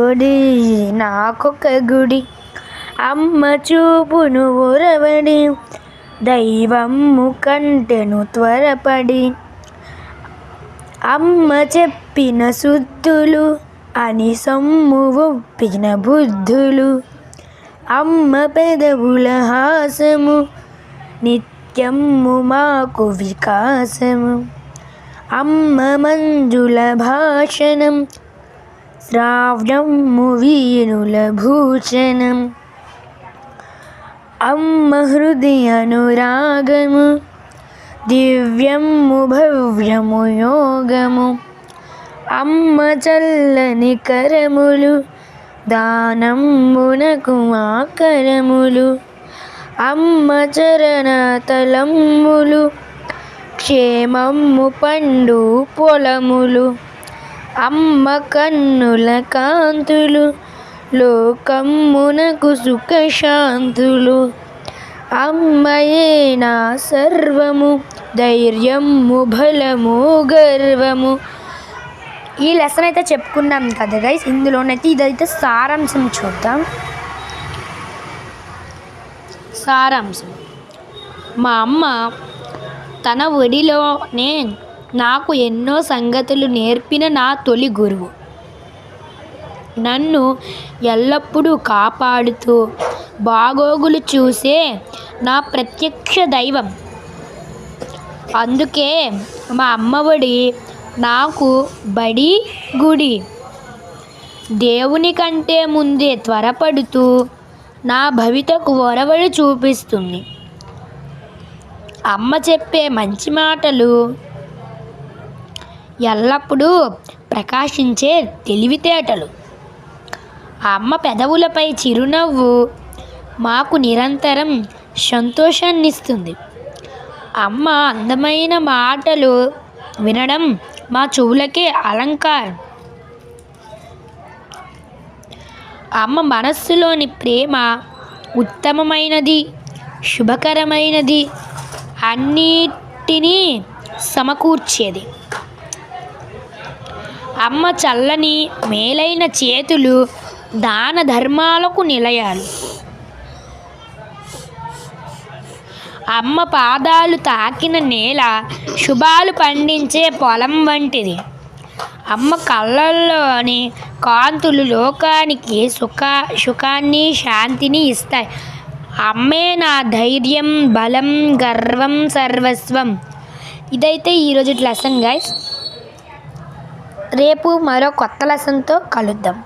ఒడి నాకొక గుడి, అమ్మ చూపును ఒరవడి, దైవమ్ము కంటెను త్వరపడి. అమ్మ చెప్పిన శుద్ధులు అని సొమ్ము ఒప్పిన బుద్ధులు, అమ్మ పెదవుల హాసము నిత్యము మాకు వికాసము. అమ్మ మంజుల భాషణం శ్రావ్యము వీణుల భూషణం. అమ్మ హృదయ అనురాగము దివ్యము భవ్యము యోగము. అమ్మ చల్లని కరములు దానమునకు ఆకరములు. అమ్మ చరణ తలములు క్షేమము పండు పొలములు. అమ్మ కన్నుల కాంతులు లోకమునకు సుఖశాంతులు. అమ్మయే నా సర్వము ధైర్యము బలము గర్వము. ఈ లెసన్ అయితే చెప్పుకున్నాం కదా గైస్. ఇందులోనైతే ఇదైతే సారాంశం చూద్దాం. సారాంశం: మా అమ్మ తన ఒడిలోనే నాకు ఎన్నో సంగతులు నేర్పిన నా తొలి గురువు. నన్ను ఎల్లప్పుడూ కాపాడుతూ బాగోగులు చూసే నా ప్రత్యక్ష దైవం. అందుకే మా అమ్మ ఒడి నాకు బడి గుడి. దేవుని కంటే ముందే త్వరపడుతూ నా భవితకు ఒరవడి చూపిస్తుంది. అమ్మ చెప్పే మంచి మాటలు ఎల్లప్పుడూ ప్రకాశించే తెలివితేటలు. అమ్మ పెదవులపై చిరునవ్వు మాకు నిరంతరం సంతోషాన్నిస్తుంది. అమ్మ అందమైన మాటలు వినడం మా చెవులకే అలంకారం. అమ్మ మనస్సులోని ప్రేమ ఉత్తమమైనది, శుభకరమైనది, అన్నిటినీ సమకూర్చేది. అమ్మ చల్లని మేలైన చేతులు దాన ధర్మాలకు నిలయాలు. అమ్మ పాదాలు తాకిన నేల శుభాలు పండించే పొలం వంటిది. అమ్మ కళ్ళల్లోని కాంతులు లోకానికి సుఖాన్ని శాంతిని ఇస్తాయి. అమ్మే నా ధైర్యం బలం గర్వం సర్వస్వం. ఇదైతే ఈరోజు లెసన్ గైస్. రేపు మరో కొత్త లెసన్తో కలుద్దాం.